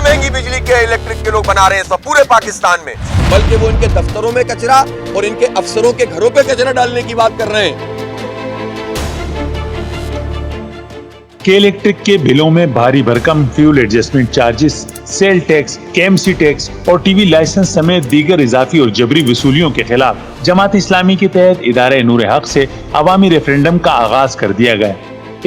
महंगी बिजली के इलेक्ट्रिक के लोग बना रहे हैं सब पूरे पाकिस्तान में, बल्कि वो इनके दफ्तरों में कचरा और इनके अफसरों के घरों पे कचरा डालने की बात कर रहे हैं। के इलेक्ट्रिक के बिलों में भारी भरकम fuel adjustment charges, sale tax, KMC tax और टीवी लाइसेंस समेत दीगर इजाफी और जबरी वसूलियों के खिलाफ जमात इस्लामी के तहत इदारे नूर हक से अवामी रेफरेंडम का आगाज कर दिया गया।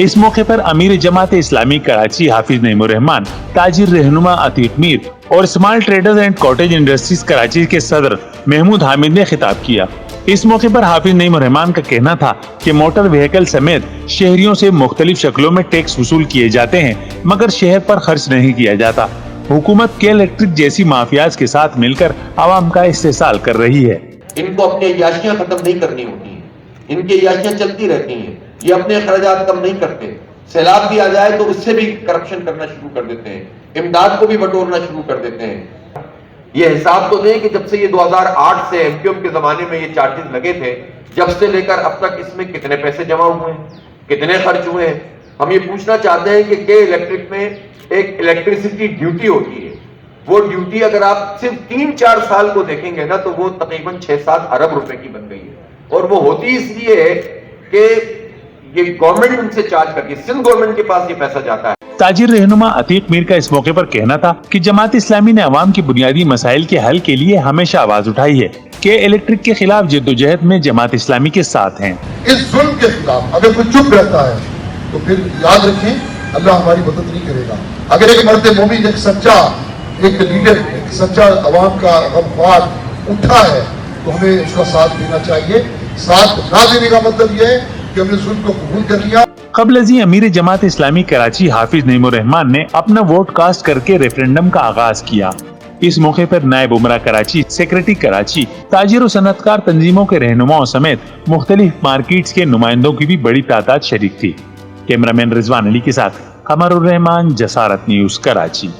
इस मौके पर अमीर जमात इस्लामी कराची हाफिज नईम रहमान, ताजिर रहनुमा अतीक मीर और small traders and cottage industries Karachi के सदर महमूद हामिद ने खिताब किया। इस मौके पर हाफिज नईम रहमान का कहना था कि मोटर व्हीकल समेत शहरियों से मुख्तलिफ शक्लों में टैक्स वसूल किए जाते हैं, मगर शहर पर खर्च नहीं किया जाता। हुकूमत के इलेक्ट्रिक जैसी माफियाज के साथ मिलकर आवाम का इस्तेसाल कर रही है। इनको अपनी अय्याशियां खत्म नहीं करनी होती है, इनकी अय्याशियां चलती रहती हैं, ये अपने खर्चात कम नहीं करते। सैलाब भी आ जाए तो उससे भी करप्शन करना शुरू कर देते हैं, इमदाद को भी बटोरना शुरू कर देते हैं। ये हिसाब तो दें कि जब से ये 2008 से एमक्यूएम के जमाने में ये चार्जेस लगे थे, जब से लेकर अब तक इसमें कितने पैसे जमा हुए हैं, कितने खर्च हुए हैं। हम ये पूछना चाहते हैं कि के इलेक्ट्रिक में एक इलेक्ट्रिसिटी ड्यूटी होती है, वो ड्यूटी अगर आप सिर्फ 3-4 साल को देखेंगे ना तो वो तकरीबन 6-7 अरब रुपए की बन गई है। और वो होती इसलिए है कि ये गवर्नमेंट उनसे चार्ज करती है, सिंध गवर्नमेंट के पास ये पैसा जाता है। ताजिर रहनुमा अतीक मीर का इस मौके पर कहना था कि जमात इस्लामी ने अवाम की बुनियादी मसाइल के हल के लिए हमेशा आवाज उठाई है। के इलेक्ट्रिक के खिलाफ जद्दोजहद में जमात इस्लामी के साथ हैं। इस जुल्म के खिलाफ अगर कोई चुप रहता है तो फिर याद रखें अल्लाह हमारी मदद नहीं करेगा। अगर एक मर्द मोमिन, एक सच्चा, एक लीडर, एक सच्चा अवाम का गमख्वार उठा है तो हमें उसका साथ देना चाहिए। साथ ना देने का मतलब यह है कि हमने जुल्म को कबूल कर लिया। कबलजी अमीर जमात इस्लामी कराची हाफिज नईम रहमान ने अपना वोट कास्ट करके रेफरेंडम का आगाज किया। इस मौके पर नायब उमरा कराची, सेक्रेटरी कराची, ताजिर और सनतकार तंजीमों के रहनुमाओं समेत मुख्तलिफ मार्केट्स के नुमाइंदों की भी बड़ी तादाद शरीक थी। कैमरामैन रिजवान अली के साथ कमरुर रहमान, जसारत न्यूज, कराची।